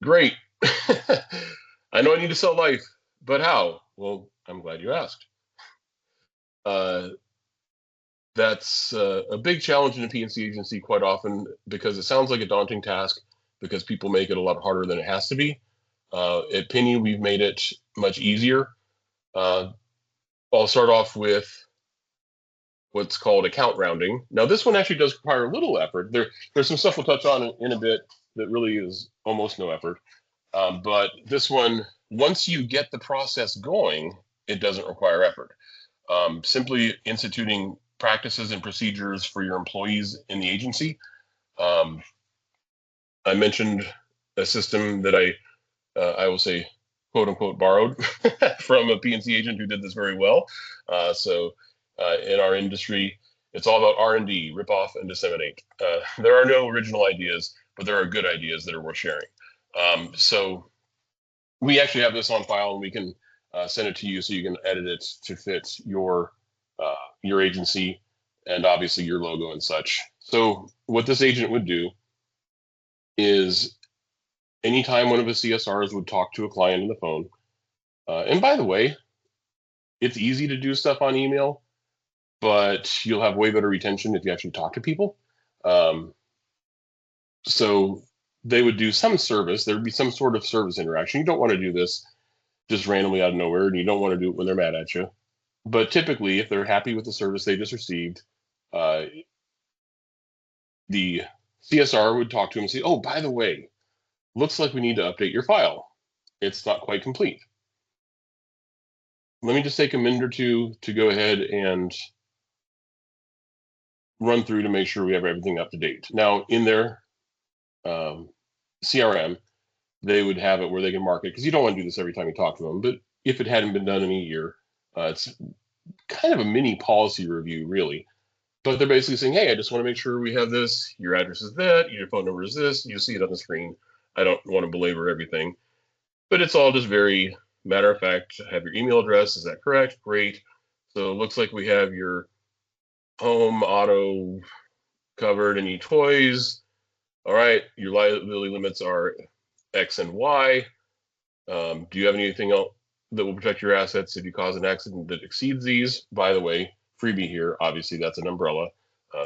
Great. I know I need to sell life, but how? Well, I'm glad you asked. Uh, that's a big challenge in a PNC agency quite often because it sounds like a daunting task because people make it a lot harder than it has to be. At Penny, we've made it much easier. Uh, I'll start off with what's called account rounding. Now, this one actually does require a little effort. There's some stuff we'll touch on in a bit that really is almost no effort. But this one, once you get the process going, it doesn't require effort. Simply instituting practices and procedures for your employees in the agency. Um, I mentioned a system that I will say, quote unquote, borrowed from a PNC agent who did this very well. In our industry, it's all about R&D, rip off and disseminate. There are no original ideas, but there are good ideas that are worth sharing. So we actually have this on file, and we can send it to you so you can edit it to fit your agency and obviously your logo and such. So what this agent would do is anytime one of his CSRs would talk to a client on the phone, and by the way, it's easy to do stuff on email, but you'll have way better retention if you actually talk to people. So they would do some service. There would be some sort of service interaction. You don't want to do this just randomly out of nowhere, and you don't want to do it when they're mad at you. But typically, if they're happy with the service they just received, uh, the CSR would talk to him and say, "Oh, by the way, looks like we need to update your file. It's not quite complete. Let me just take a minute or two to go ahead and run through to make sure we have everything up to date." Now, in their CRM, they would have it where they can mark it, because you don't want to do this every time you talk to them. But if it hadn't been done in a year, it's kind of a mini policy review, really. But they're basically saying, hey, I just want to make sure we have this. Your address is that. Your phone number is this. You see it on the screen. I don't want to belabor everything. But it's all just very matter of fact. Have your email address. Is that correct? Great. So it looks like we have your home, auto covered, any toys. All right. Your liability limits are X and Y. Do you have anything else that will protect your assets if you cause an accident that exceeds these? By the way, freebie here, obviously that's an umbrella.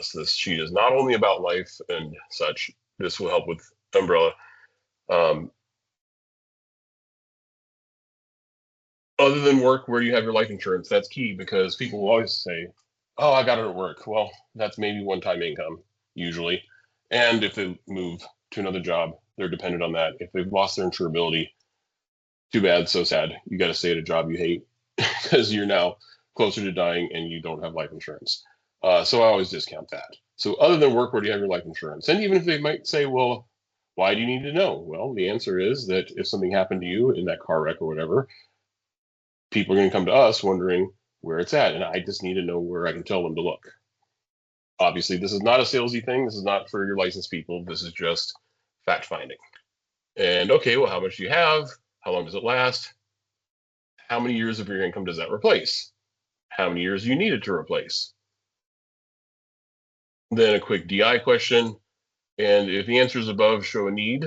So this sheet is not only about life and such. This will help with umbrella. Other than work, where do you have your life insurance? That's key, because people will always say, oh, I got it at work. Well, that's maybe one-time income, usually. And if they move to another job, they're dependent on that. If they've lost their insurability, too bad, so sad. You got to stay at a job you hate because you're now closer to dying and you don't have life insurance. So I always discount that. So other than work, where do you have your life insurance? And even if they might say, well, why do you need to know? Well, the answer is that if something happened to you in that car wreck or whatever, people are going to come to us wondering where it's at. And I just need to know where I can tell them to look. Obviously, this is not a salesy thing. This is not for your licensed people. This is just fact finding. And okay, well, how much do you have? How long does it last? How many years of your income does that replace? How many years you need it to replace? Then a quick DI question. And if the answers above show a need,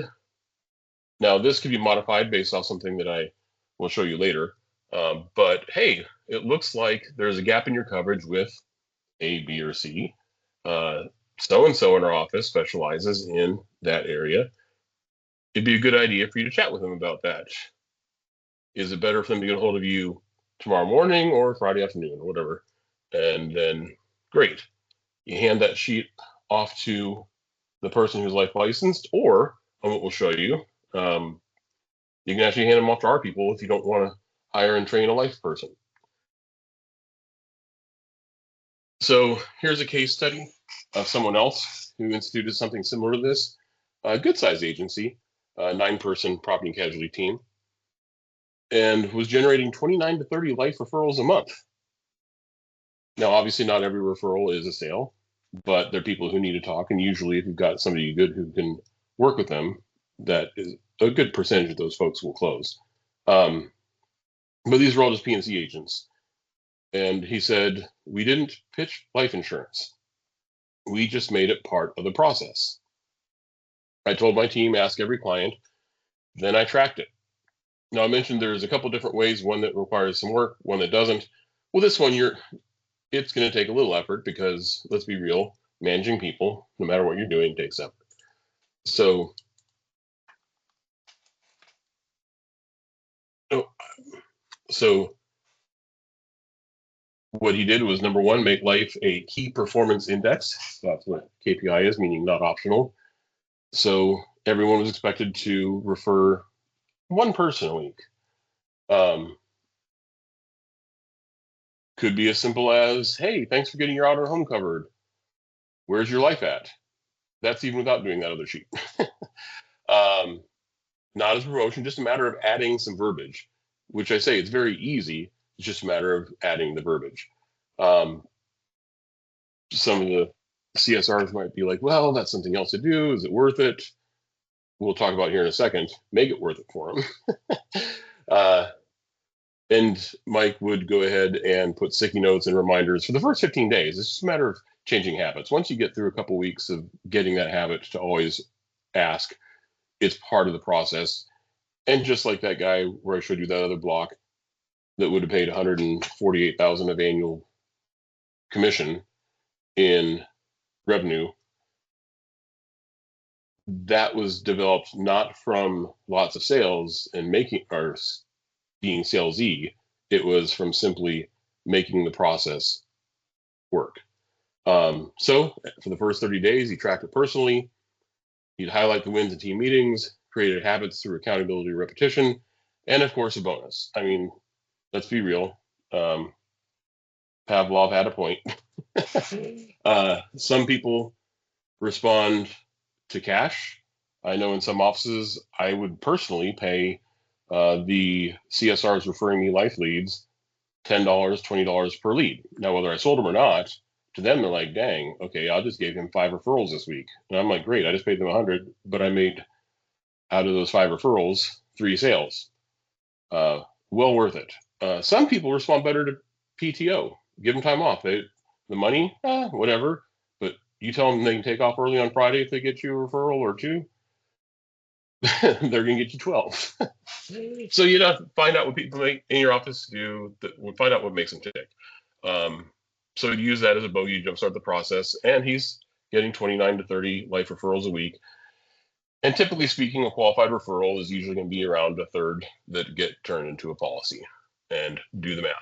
now this could be modified based off something that I will show you later. But hey, it looks like there's a gap in your coverage with A, B, or C. So-and-so in our office specializes in that area. It'd be a good idea for you to chat with them about that. Is it better for them to get a hold of you tomorrow morning or Friday afternoon or whatever? And then, great. You hand that sheet off to the person who's life licensed, or on what we'll show you, you can actually hand them off to our people if you don't want to hire and train a life person. So here's a case study of someone else who instituted something similar to this. A good-sized agency, a 9-person property and casualty team, and was generating 29 to 30 life referrals a month. Now, obviously, not every referral is a sale, but they're people who need to talk. And usually, if you've got somebody good who can work with them, that is a good percentage of those folks will close. But these are all just PNC agents. And he said, we didn't pitch life insurance. We just made it part of the process. I told my team, ask every client, Then I tracked it. Now I mentioned there's a couple different ways, one that requires some work, one that doesn't. Well, this one, it's going to take a little effort because, let's be real, managing people, no matter what you're doing, takes effort. So, oh, so what he did was, number one, make life a key performance index. That's what KPI is, meaning not optional. So everyone was expected to refer one person a week. Could be as simple as, hey, thanks for getting your outer home covered. Where's your life at? That's even without doing that other sheet. um, Not as a promotion, just a matter of adding some verbiage, which I say it's very easy. It's just a matter of adding the verbiage. Um, some of the CSRs might be like, well, that's something else to do. Is it worth it? We'll talk about here in a second. Make it worth it for them. And Mike would go ahead and put sticky notes and reminders for the first 15 days. It's just a matter of changing habits. Once you get through a couple of weeks of getting that habit to always ask, it's part of the process. And just like that guy where I showed you that other block that would have paid 148,000 of annual commission in revenue, that was developed not from lots of sales and making or being salesy. It was from simply making the process work. So for the first 30 days, he tracked it personally. He'd highlight the wins in team meetings, created habits through accountability, repetition, and of course, a bonus. I mean, let's be real. Pavlov had a point. Some people respond to cash. I know in some offices, I would personally pay the CSRs referring me life leads $10, $20 per lead. Now, whether I sold them or not, to them, they're like, dang, okay, I just gave him 5 referrals this week. And I'm like, great, I just paid them 100, but I made out of those 5 referrals, 3 sales. Well worth it. Some people respond better to PTO. Give them time off. The money, whatever. But you tell them they can take off early on Friday if they get you a referral or 2, they're going to get you 12. So find out what people in your office do. Find out what makes them tick. So use that as a bogey to jumpstart the process. And he's getting 29 to 30 life referrals a week. And typically speaking, a qualified referral is usually going to be around a third that get turned into a policy. And do the math.